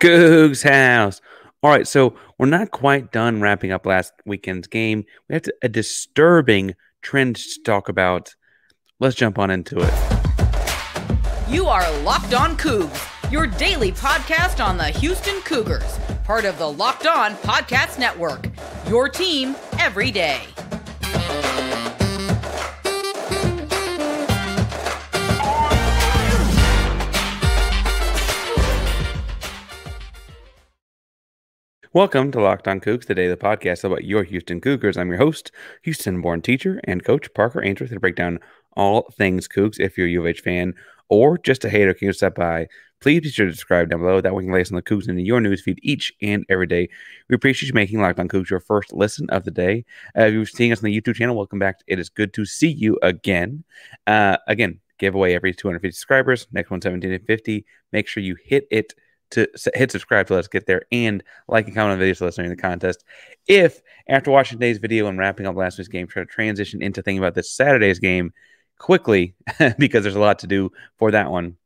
Coogs House. All right, so we're not quite done wrapping up last weekend's game. We have a disturbing trend to talk about. Let's jump on into it. You are Locked On Coogs, your daily podcast on the Houston Cougars, part of the Locked On Podcast Network, your team every day. Welcome to Locked On Coogs, the daily podcast about your Houston Cougars. I'm your host, Houston-born teacher and coach Parker Ainsworth, to break down all things Cougs. If you're a U of H fan or just a hater, can you stop by? Please be sure to subscribe down below. That way we can listen to the Cougs into your newsfeed each and every day. We appreciate you making Locked On Cougs your first listen of the day. If you're seeing us on the YouTube channel, welcome back. It is good to see you again. Giveaway every 250 subscribers. Next one, 1750. Make sure you hit subscribe to let's get there, and like and comment on the video so let's know the contest. If after watching today's video and wrapping up last week's game, try to transition into thinking about this Saturday's game quickly because there's a lot to do for that one,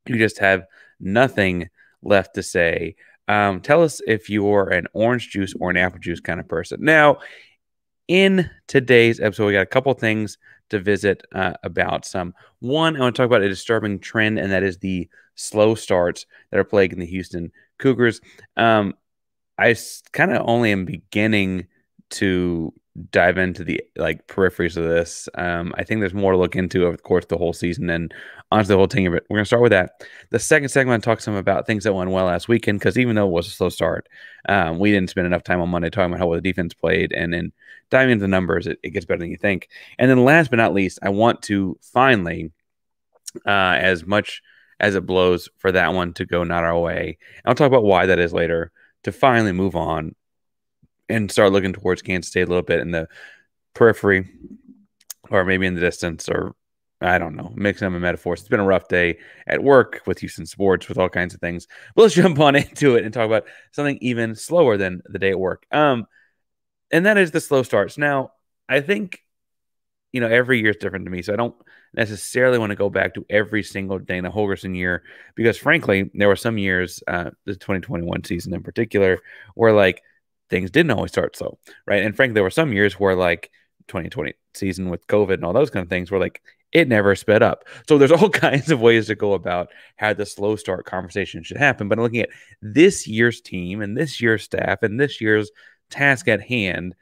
you just have nothing left to say. Tell us if you're an orange juice or an apple juice kind of person. Now, in today's episode, we got a couple things to visit about. One, I want to talk about a disturbing trend, and that is the slow starts that are plaguing the Houston Cougars. I kind of only am beginning to dive into the peripheries of this. I think there's more to look into over the course of the whole season and honestly the whole thing of it. We're going to start with that. The second segment, I'm going to talk some about things that went well last weekend, because even though it was a slow start, we didn't spend enough time on Monday talking about how well the defense played, and then diving into the numbers, it gets better than you think. And then last but not least, I want to finally, as much as it blows for that one to go not our way, I'll talk about why that is later, to finally move on and start looking towards Kansas State a little bit in the periphery, or maybe in the distance, or I don't know, mixing them in metaphors. It's been a rough day at work with Houston sports, with all kinds of things. But let's jump on into it and talk about something even slower than the day at work. And that is the slow starts. Now, I think, every year is different to me, so I don't necessarily want to go back to every single Dana Holgorsen year, because frankly, there were some years, the 2021 season in particular, where things didn't always start slow, right? And frankly, there were some years where 2020 season with COVID and all those kind of things where it never sped up. So there's all kinds of ways to go about how the slow start conversation should happen. But looking at this year's team and this year's staff and this year's task at hand,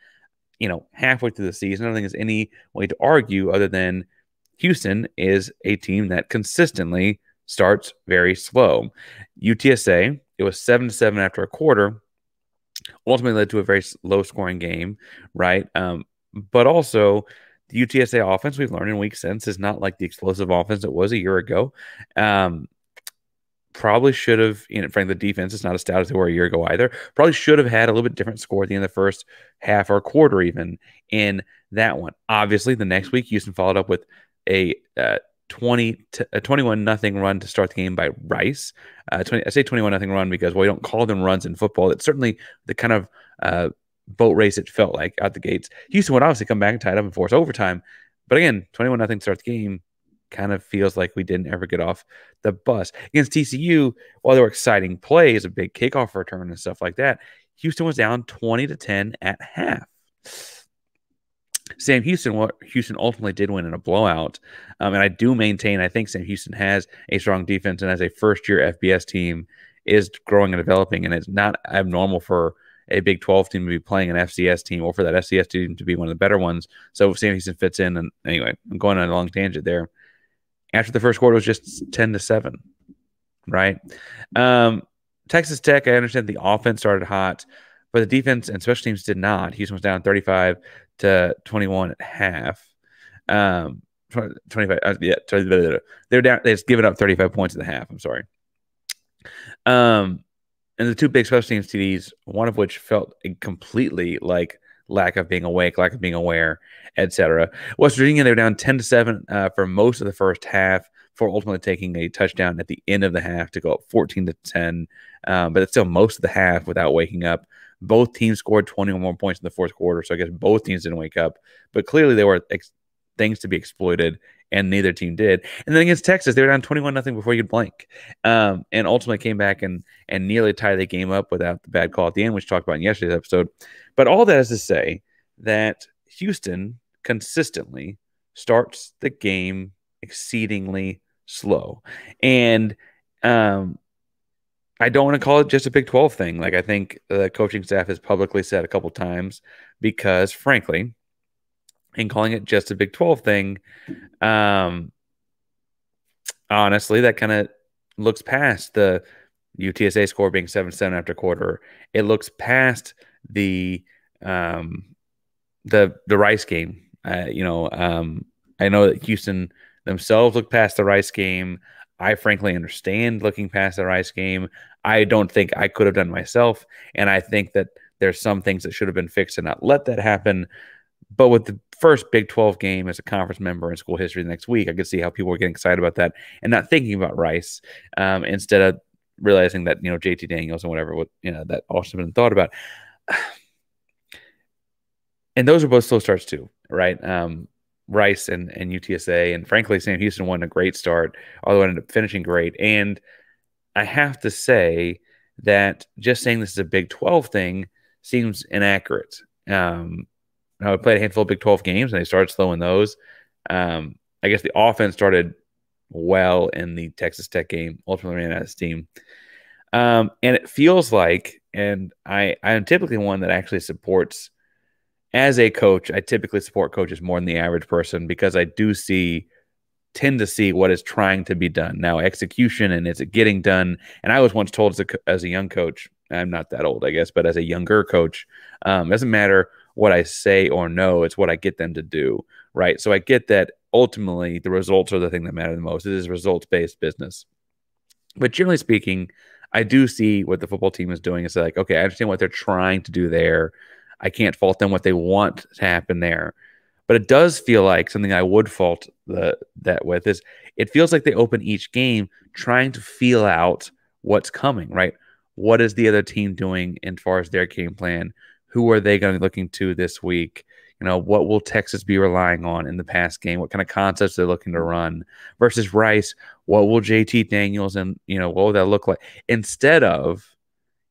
halfway through the season, I don't think there's any way to argue other than Houston is a team that consistently starts very slow. UTSA, it was 7-7 after a quarter, ultimately led to a very low-scoring game, right? But also, the UTSA offense, we've learned in weeks since, is not like the explosive offense it was a year ago. Probably should have, frankly, the defense is not as stout as they were a year ago either. Probably should have had a little bit different score at the end of the first half or quarter even in that one. Obviously, the next week, Houston followed up with a 21-0 run to start the game by Rice. I say 21-0 run because we don't call them runs in football. It's certainly the kind of boat race it felt like out the gates. Houston would obviously come back and tie it up and force overtime. But again, 21-0 to start the game kind of feels like we didn't ever get off the bus. Against TCU, while there were exciting plays, a big kickoff return and stuff like that, Houston was down 20-10 at half. Sam Houston ultimately did win in a blowout. And I do maintain, I think Sam Houston has a strong defense, and as a first-year FBS team is growing and developing, and it's not abnormal for a Big 12 team to be playing an FCS team, or for that FCS team to be one of the better ones. So Sam Houston fits in. And anyway, I'm going on a long tangent there. After the first quarter, it was just 10-7, right? Texas Tech, I understand the offense started hot, but the defense and special teams did not. Houston was down 35-21 at half. 25. They were down. They just given up 35 points at the half. I'm sorry. And the two big special teams TDs, one of which felt completely like lack of being awake, lack of being aware, etc. West Virginia, they were down 10-7 for most of the first half, before ultimately taking a touchdown at the end of the half to go up 14-10. But it's still most of the half without waking up. Both teams scored 20 or more points in the fourth quarter, so I guess both teams didn't wake up. But clearly there were things to be exploited and neither team did. And then against Texas, they were down 21-0 before you could blink, and ultimately came back and nearly tied the game up without the bad call at the end, which we talked about in yesterday's episode. But all that is to say that Houston consistently starts the game exceedingly slow. And I don't want to call it just a Big 12 thing. Like, I think the coaching staff has publicly said a couple times, because frankly, in calling it just a Big 12 thing, honestly, that kind of looks past the UTSA score being 7-7 after quarter. It looks past the Rice game. I know that Houston themselves looked past the Rice game. I frankly understand looking past the Rice game. I don't think I could have done myself, and I think that there's some things that should have been fixed and not let that happen. But with the first Big 12 game as a conference member in school history the next week, I could see how people were getting excited about that and not thinking about Rice, instead of realizing that, JT Daniels and whatever, that also been thought about. And those are both slow starts too, right? Rice and UTSA, and frankly, Sam Houston won a great start, although ended up finishing great. And I have to say that just saying this is a Big 12 thing seems inaccurate. I played a handful of Big 12 games, and they started slow in those. I guess the offense started well in the Texas Tech game, ultimately ran out of steam. And it feels like, and I am typically one that actually supports, as a coach, I typically support coaches more than the average person, because I do tend to see what is trying to be done. Now, execution and is it getting done? And I was once told as a young coach, I'm not that old, I guess, but as a younger coach, doesn't matter what I say or know, it's what I get them to do, right? So I get that ultimately the results are the thing that matter the most. It is results-based business. But generally speaking, I do see what the football team is doing. It's like, okay, I understand what they're trying to do there. I can't fault them what they want to happen there. But it does feel like something I would fault that with is it feels like they open each game trying to feel out what's coming, right? What is the other team doing as far as their game plan? Who are they going to be looking to this week? What will Texas be relying on in the past game? What kind of concepts they're looking to run versus Rice? What will JT Daniels and, what will that look like? Instead of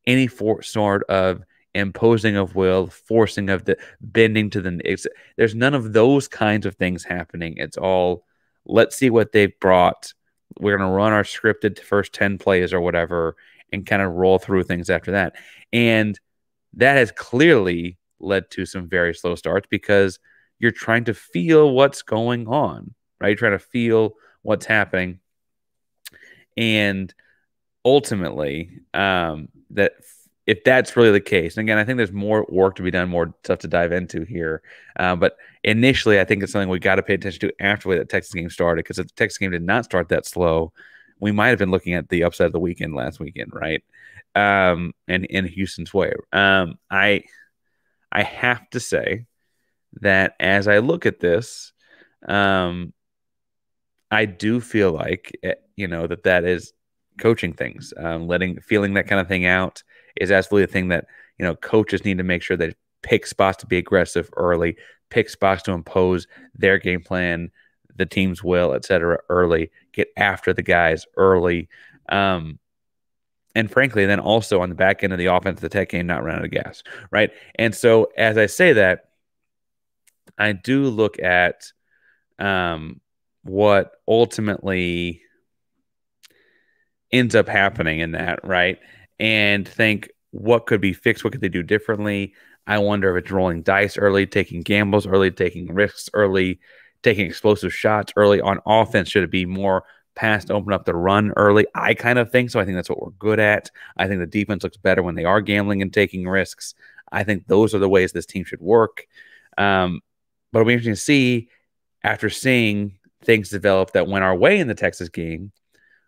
any sort of imposing of will, forcing of the bending to the, there's none of those kinds of things happening. It's all, let's see what they've brought. We're going to run our scripted first 10 plays or whatever and kind of roll through things after that. And that has clearly led to some very slow starts, because you're trying to feel what's going on, right? You're trying to feel what's happening. And ultimately, that if that's really the case, and again, I think there's more work to be done, more stuff to dive into here. But initially, I think it's something we got to pay attention to after the way that Texas game started, because if the Texas game did not start that slow, we might have been looking at the upside of the weekend last weekend, right? And in Houston's way. I have to say that as I look at this, I do feel like, that is coaching things, feeling that kind of thing out is absolutely a thing that, coaches need to make sure they pick spots to be aggressive early, pick spots to impose their game plan, the team's will, et cetera, early, get after the guys early. And frankly, then also on the back end of the offense of the Tech game, not run out of gas, right? And so as I say that, I do look at what ultimately ends up happening in that, right? And think, what could be fixed? What could they do differently? I wonder if it's rolling dice early, taking gambles early, taking risks early, taking explosive shots early. On offense, should it be more pass to open up the run early? I kind of think so. I think that's what we're good at. I think the defense looks better when they are gambling and taking risks. I think those are the ways this team should work. But it'll be interesting to see, after seeing things develop that went our way in the Texas game,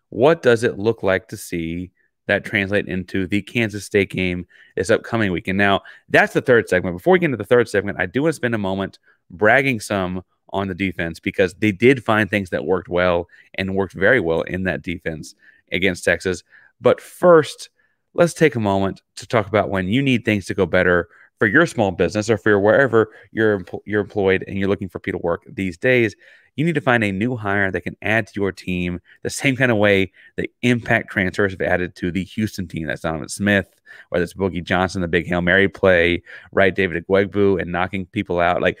what does it look like to see that translate into the Kansas State game this upcoming week? And now that's the third segment. Before we get into the third segment, I do want to spend a moment bragging some on the defense, because they did find things that worked well and worked very well in that defense against Texas. But first, let's take a moment to talk about when you need things to go better for your small business or for wherever you're employed and you're looking for people to work these days. You need to find a new hire that can add to your team the same kind of way the impact transfers have added to the Houston team. That's Donovan Smith, whether it's Boogie Johnson, the big Hail Mary play, right? David Agwegbu and knocking people out. Like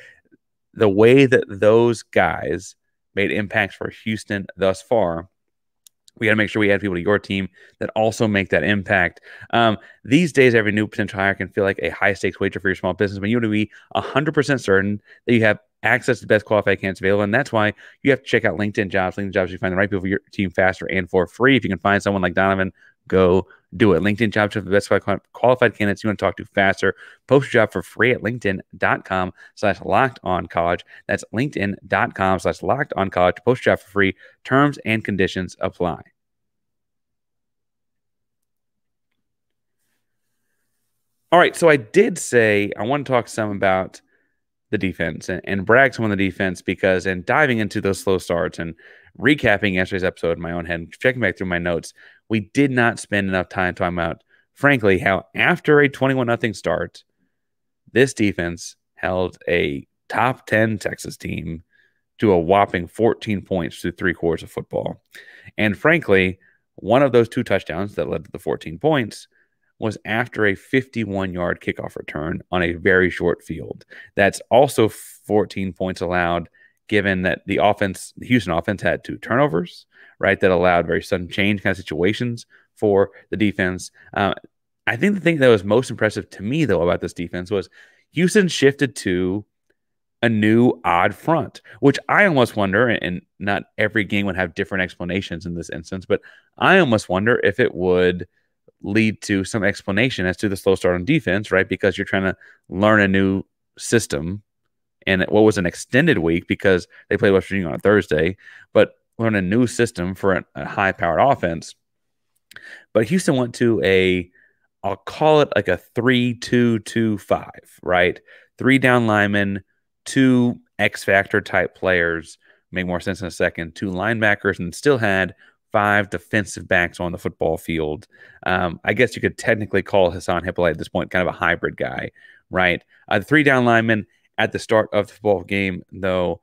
the way that those guys made impacts for Houston thus far, we got to make sure we add people to your team that also make that impact. These days, every new potential hire can feel like a high-stakes wager for your small business, but you want to be 100% certain that you have access to the best qualified candidates available, and that's why you have to check out LinkedIn Jobs. LinkedIn Jobs, you find the right people for your team faster and for free. If you can find someone like Donovan, go do it. LinkedIn Jobs have the best qualified candidates you want to talk to faster. Post your job for free at linkedin.com/lockedoncollege. That's linkedin.com/lockedoncollege. Post your job for free. Terms and conditions apply. All right, so I did say I want to talk some about the defense and brag some on the defense because in diving into those slow starts and recapping yesterday's episode in my own head and checking back through my notes, we did not spend enough time talking about, frankly, how after a 21-0 start, this defense held a top 10 Texas team to a whopping 14 points through 3 quarters of football. And frankly, one of those 2 touchdowns that led to the 14 points was after a 51-yard kickoff return on a very short field. That's also 14 points allowed, given that the Houston offense had 2 turnovers, right? That allowed very sudden change kind of situations for the defense. I think the thing that was most impressive to me, though, about this defense was Houston shifted to a new odd front, which I almost wonder, and not every game would have different explanations in this instance, but I almost wonder if it would lead to some explanation as to the slow start on defense, right? Because you're trying to learn a new system and what was an extended week because they played West Virginia on a Thursday, but learn a new system for a high-powered offense. But Houston went to I'll call it like a 3-2-2-5, right? 3 down linemen, 2 X-factor type players, make more sense in a second, 2 linebackers, and still had 5 defensive backs on the football field. I guess you could technically call Hassan Hippolyte at this point kind of a hybrid guy, right? The 3 down linemen at the start of the football game, though,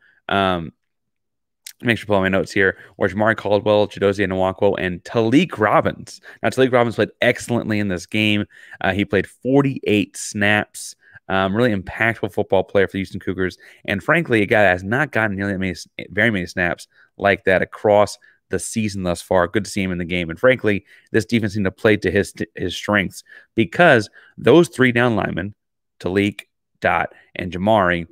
make sure to pull out my notes here, were Jamari Caldwell, Chidozie Nwakwo, and Talik Robbins. Now, Talik Robbins played excellently in this game. He played 48 snaps. Really impactful football player for the Houston Cougars. And frankly, a guy that has not gotten very many snaps like that across the season thus far. Good to see him in the game. And frankly, this defense seemed to play to his strengths because those 3 down linemen, Talik, Dot, and Jamari,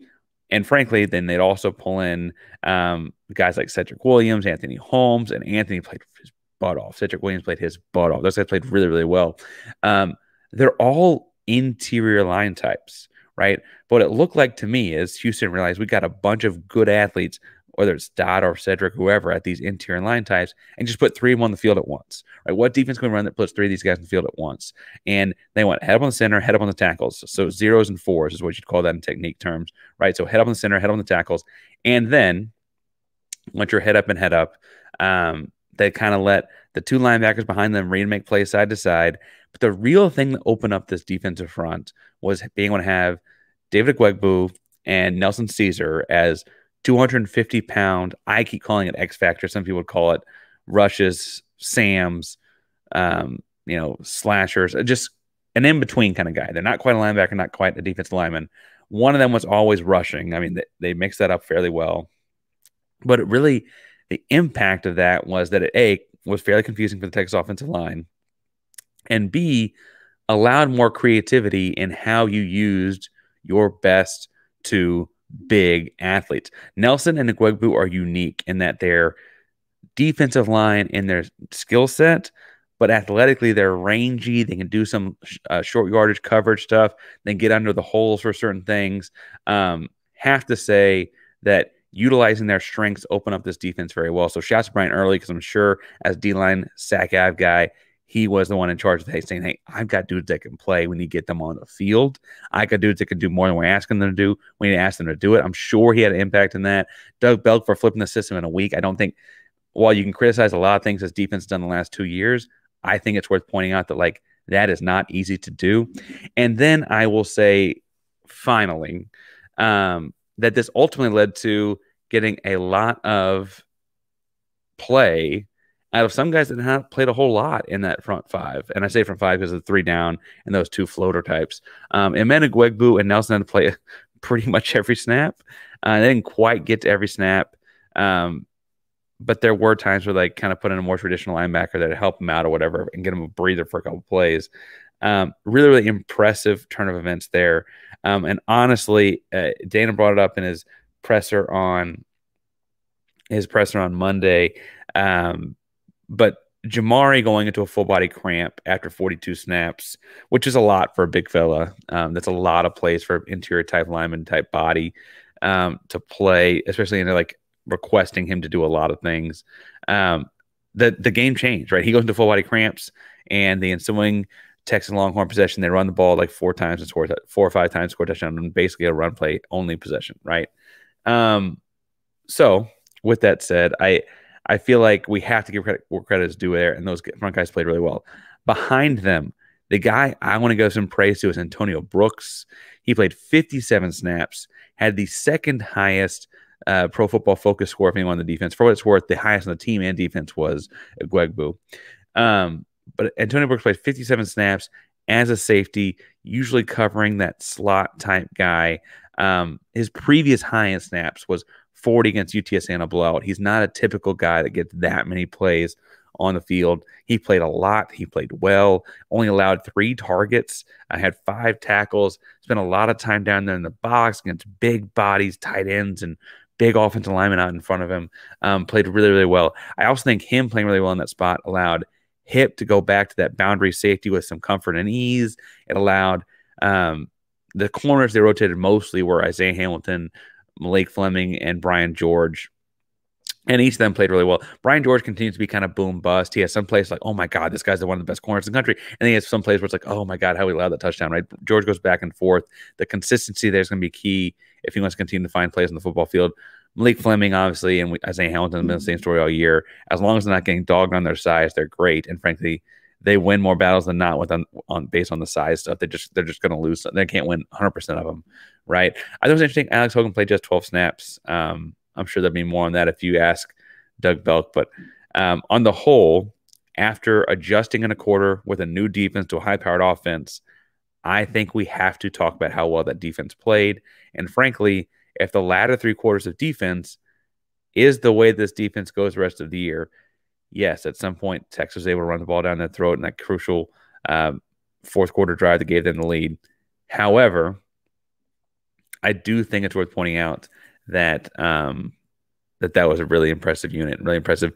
and frankly, then they'd also pull in guys like Cedric Williams, Anthony Holmes, and Anthony played his butt off. Cedric Williams played his butt off. Those guys played really, really well. They're all interior line types, right? But what it looked like to me is Houston realized we got a bunch of good athletes, whether it's Dot or Cedric, whoever, at these interior line types, and just put 3 of them on the field at once. Right? What defense can run that puts 3 of these guys on the field at once? And they went head up on the center, head up on the tackles. So 0s and 4s is what you'd call that in technique terms, right? So head up on the center, head up on the tackles. And then once you're head up and head up, they kind of let the 2 linebackers behind them read and make plays side to side. But the real thing that opened up this defensive front was being able to have David Agwegbu and Nelson Caesar as 250-pound, I keep calling it X Factor. Some people would call it rushes, Sams, slashers, just an in-between kind of guy. They're not quite a linebacker, not quite a defensive lineman. One of them was always rushing. I mean, they mixed that up fairly well. But the impact of that was that it, A, was fairly confusing for the Texas offensive line, and B, allowed more creativity in how you used your best 2 big athletes. Nelson and Agwegbu are unique in that they're defensive line in their skill set, but athletically they're rangy. They can do some short yardage coverage stuff. They get under the holes for certain things. Have to say that utilizing their strengths open up this defense very well. So shouts to Brian Early, because I'm sure as D-line sack av guy, he was the one in charge of saying, hey, I've got dudes that can play. We need to get them on the field. I got dudes that can do more than we're asking them to do. We need to ask them to do it. I'm sure he had an impact in that. Doug Belk for flipping the system in a week. I don't think, while you can criticize a lot of things this defense done the last 2 years, I think it's worth pointing out that that is not easy to do. And then I will say, finally, that this ultimately led to getting a lot of play out of some guys that have played a whole lot in that front five. And I say front five because of the 3 down and those 2 floater types. Emmanuel Egwegbu and Nelson had to play pretty much every snap. They didn't quite get to every snap. But there were times where they kind of put in a more traditional linebacker that help him out or whatever and get him a breather for a couple plays. Really, really impressive turn of events there. And honestly, Dana brought it up in his presser on Monday. But Jamari going into a full body cramp after 42 snaps, which is a lot for a big fella. That's a lot of plays for interior type lineman type body to play, especially in like requesting him to do a lot of things. The game changed, right? He goes into full body cramps, and the ensuing Texas Longhorn possession, they run the ball like 4 times and score 4 or 5 times, score touchdown, and basically a run play only possession, right? So with that said, I feel like we have to give credit where credit is due there, and those front guys played really well. Behind them, the guy I want to give some praise to is Antonio Brooks. He played 57 snaps, had the second highest Pro Football Focus score of anyone on the defense. For what it's worth, the highest on the team and defense was Egwegbu. But Antonio Brooks played 57 snaps as a safety, usually covering that slot type guy. His previous high in snaps was 40 against UTSA in a blowout. He's not a typical guy that gets that many plays on the field. He played a lot. He played well, only allowed 3 targets. I had 5 tackles, spent a lot of time down there in the box against big bodies, tight ends, and big offensive linemen out in front of him. Played really, really well. I also think him playing really well in that spot allowed Hip to go back to that boundary safety with some comfort and ease. It allowed the corners they rotated mostly were Isaiah Hamilton, Malik Fleming, and Brian George. And each of them played really well. Brian George continues to be kind of boom bust. He has some plays like, oh my God, this guy's one of the best corners in the country. And then he has some plays where it's like, oh my God, how he allowed that touchdown, right? George goes back and forth. The consistency there is going to be key if he wants to continue to find plays on the football field. Malik Fleming, obviously, and Isaiah Hamilton have been the same story all year. As long as they're not getting dogged on their size, they're great. And frankly, they win more battles than not with based on the size stuff. They're just going to lose. They can't win 100% of them, right? I thought it was interesting. Alex Hogan played just 12 snaps. I'm sure there'll be more on that if you ask Doug Belk. But on the whole, after adjusting in a quarter with a new defense to a high-powered offense, I think we have to talk about how well that defense played. And frankly, if the latter 3 quarters of defense is the way this defense goes the rest of the year, yes, at some point, Texas was able to run the ball down their throat in that crucial 4th quarter drive that gave them the lead. However, I do think it's worth pointing out that that was a really impressive unit, really impressive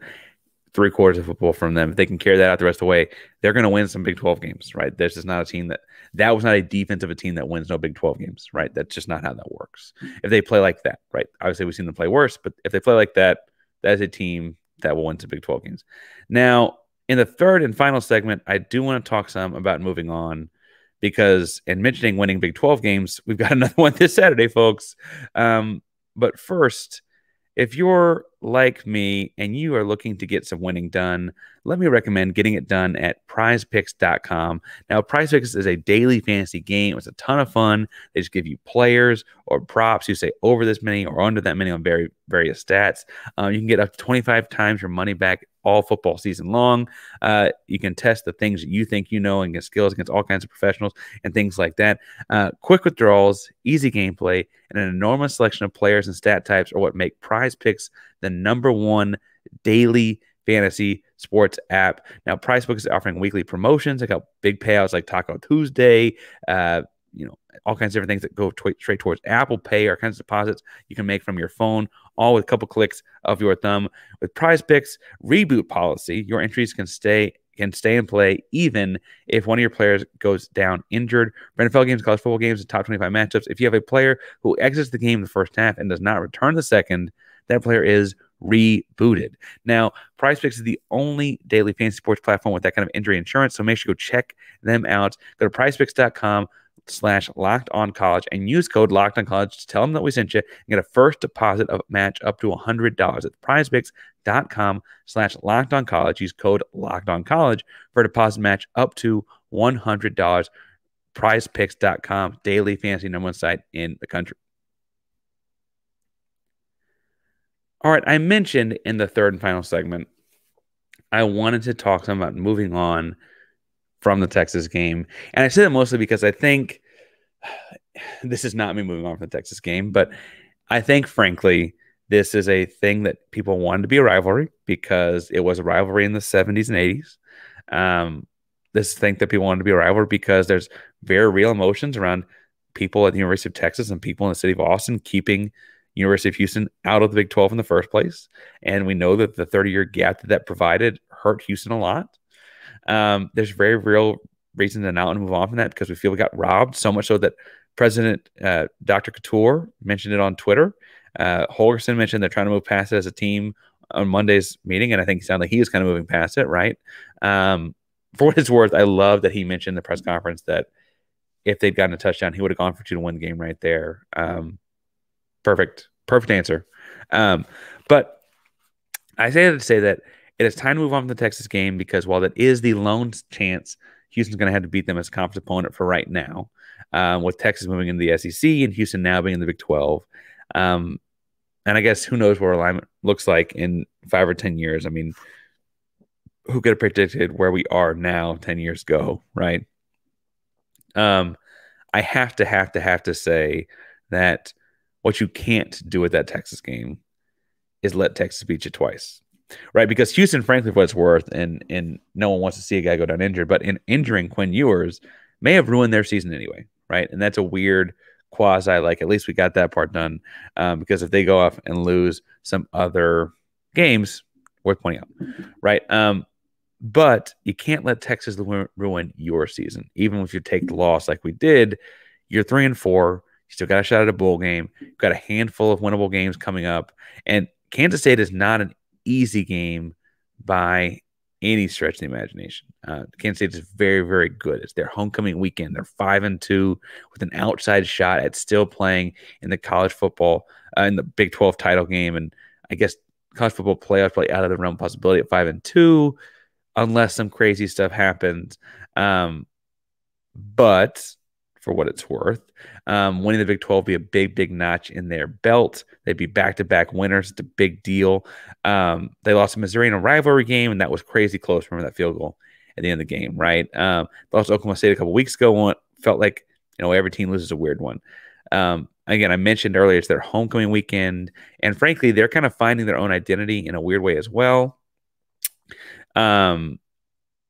3 quarters of football from them. If they can carry that out the rest of the way, they're going to win some Big 12 games, right? There's just not a team that was not a defensive team that wins no Big 12 games, right? That's just not how that works. If they play like that, right? Obviously, we've seen them play worse, but if they play like that, that is a team that will win some Big 12 games. Now, in the third and final segment, I do want to talk some about moving on because in mentioning winning Big 12 games, we've got another one this Saturday, folks. But first, if you're like me and you are looking to get some winning done, let me recommend getting it done at prizepicks.com. Now, PrizePicks is a daily fantasy game. It's a ton of fun. They just give you players or props. You say over this many or under that many on various stats. You can get up to 25 times your money back all football season long. You can test the things that you think you know and get skills against all kinds of professionals and things like that. Quick withdrawals, easy gameplay, and an enormous selection of players and stat types are what make PrizePicks the #1 daily fantasy sports app. Now, PrizePicks is offering weekly promotions. They got big payouts like Taco Tuesday, all kinds of different things that go straight towards Apple Pay or kinds of deposits you can make from your phone, all with a couple clicks of your thumb. With PrizePicks reboot policy, your entries can stay in play even if one of your players goes down injured. For NFL games, college football games, and top 25 matchups, if you have a player who exits the game in the first half and does not return the second, that player is rebooted. Now, PrizePicks is the only daily fantasy sports platform with that kind of injury insurance, so make sure you go check them out. Go to prizepicks.com/lockedoncollege and use code lockedoncollege to tell them that we sent you and get a first deposit of match up to $100. At prizepicks.com/lockedoncollege. Use code lockedoncollege for a deposit match up to $100. PrizePicks.com, daily fantasy #1 site in the country. All right, I mentioned in the third and final segment, I wanted to talk some about moving on from the Texas game. And I say that mostly because I think this is not me moving on from the Texas game, but I think, frankly, this is a thing that people wanted to be a rivalry because it was a rivalry in the 70s and 80s. This thing that people wanted to be a rivalry because there's very real emotions around people at the University of Texas and people in the city of Austin keeping University of Houston out of the Big 12 in the first place. And we know that the 30-year gap that provided hurt Houston a lot. There's very real reason to not move on from that because we feel we got robbed, so much so that President Dr. Couture mentioned it on Twitter. Holgorsen mentioned they're trying to move past it as a team on Monday's meeting, and I think it sounded like he was kind of moving past it, right? For what it's worth, I love that he mentioned in the press conference that if they'd gotten a touchdown, he would have gone for 2 to win the game right there. Perfect answer. But I say that to say that it is time to move on from the Texas game because while that is the lone chance Houston's going to have to beat them as a conference opponent for right now, with Texas moving into the SEC and Houston now being in the Big 12. And I guess who knows where alignment looks like in 5 or 10 years. I mean, who could have predicted where we are now 10 years ago, right? I have to say that what you can't do with that Texas game is let Texas beat you twice. Right, because Houston, frankly, for what it's worth, and no one wants to see a guy go down injured, but in injuring Quinn Ewers may have ruined their season anyway, right? And that's a weird quasi, like, at least we got that part done, because if they go off and lose some other games, worth pointing out, right? But you can't let Texas ruin your season, even if you take the loss like we did. You're 3-4. You still got a shot at a bowl game. You've got a handful of winnable games coming up, and Kansas State is not an easy game by any stretch of the imagination. Kansas State is very, very good. It's their homecoming weekend. They're 5-2 with an outside shot at still playing in the college football, in the Big 12 title game. And I guess college football playoffs probably out of the realm of possibility at 5-2, unless some crazy stuff happens. But for what it's worth, winning the Big 12 would be a big, big notch in their belt. They'd be back-to-back winners. It's a big deal. They lost to Missouri in a rivalry game, and that was crazy close. Remember that field goal at the end of the game, right? They lost to Oklahoma State a couple weeks ago. Felt like, every team loses a weird one. Again, I mentioned earlier, it's their homecoming weekend, and frankly, they're kind of finding their own identity in a weird way as well.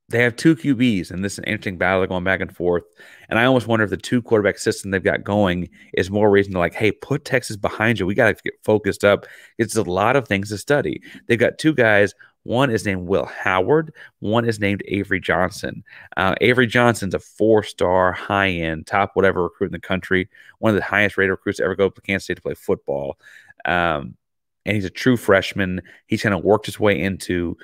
They have 2 QBs, and this is an interesting battle. They're going back and forth. And I almost wonder if the 2 quarterback system they've got going is more reason to, like, hey, put Texas behind you. We got to get focused up. It's a lot of things to study. They've got 2 guys. One is named Will Howard. One is named Avery Johnson. Avery Johnson's a 4-star, high-end, top whatever recruit in the country. One of the highest rated recruits to ever go to Kansas State to play football. And he's a true freshman. He's kind of worked his way into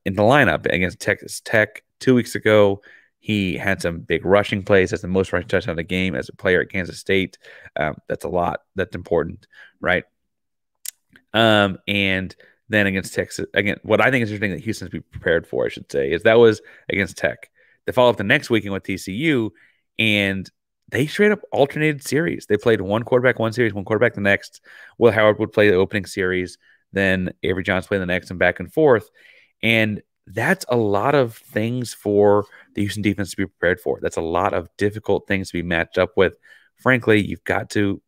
in the lineup against Texas Tech 2 weeks ago. He had some big rushing plays. That's the most rushing touchdown of the game as a player at Kansas State. That's a lot. That's important, right? And then against Texas, again, what I think is interesting that Houston's be prepared for, I should say, is that was against Tech. They followed up the next weekend with TCU, and they straight up alternated series. They played one quarterback one series, one quarterback the next. Will Howard would play the opening series, then Avery Johnson played the next, and back and forth. And that's a lot of things for the Houston defense to be prepared for. That's a lot of difficult things to be matched up with. Frankly, you've got to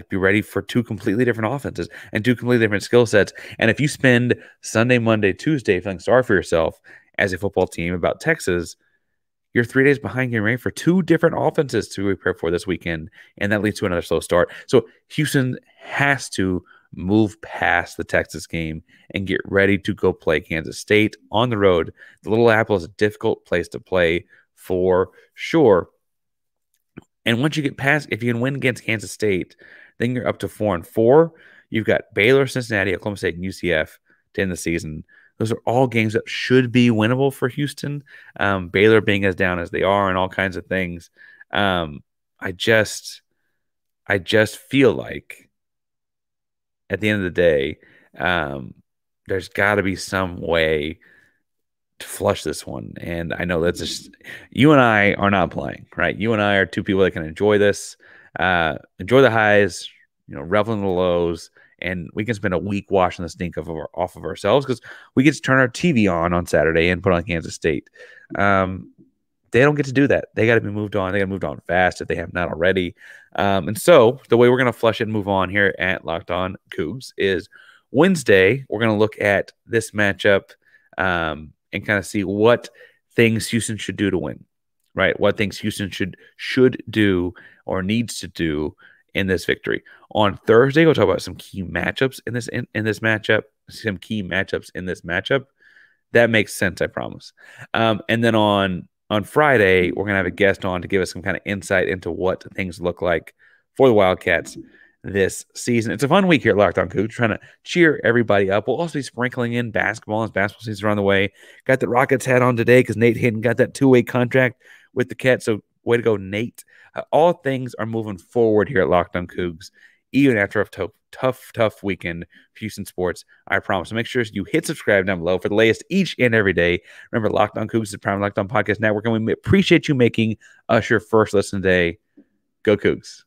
be ready for 2 completely different offenses and 2 completely different skill sets. And if you spend Sunday, Monday, Tuesday feeling sorry for yourself as a football team about Texas, you're 3 days behind getting ready for 2 different offenses to prepare for this weekend, and that leads to another slow start. So Houston has to move past the Texas game and get ready to go play Kansas State on the road. The Little Apple is a difficult place to play for sure. And once you get past, if you can win against Kansas State, then you're up to 4-4. You've got Baylor, Cincinnati, Oklahoma State, and UCF to end the season. Those are all games that should be winnable for Houston. Baylor being as down as they are and all kinds of things. I just feel like at the end of the day, there's got to be some way to flush this one. And I know that's just, you and I are not playing, right? You and I are 2 people that can enjoy this, enjoy the highs, revel in the lows, and we can spend a week washing the stink off of ourselves because we get to turn our TV on Saturday and put on Kansas State. They don't get to do that. They got to be moved on. They got to move on fast if they have not already. And so the way we're going to flush it and move on here at Locked On Coogs is Wednesday. We're going to look at this matchup and kind of see what things Houston should do to win, right? What things Houston should do or needs to do in this victory. On Thursday, we'll talk about some key matchups in this matchup. Some key matchups in this matchup. That makes sense, I promise. And then on Friday, we're going to have a guest on to give us some kind of insight into what things look like for the Wildcats this season. It's a fun week here at Locked On Coogs, trying to cheer everybody up. We'll also be sprinkling in basketball as basketball season on the way. Got the Rockets hat on today because Nate Hinton got that 2-way contract with the Cats. So way to go, Nate. All things are moving forward here at Locked On Coogs, even after a tough weekend for Houston sports, I promise. So make sure you hit subscribe down below for the latest each and every day. Remember, Locked On Coogs is the prime Locked On Podcast Network, and we appreciate you making us your first listen today. Go Coogs.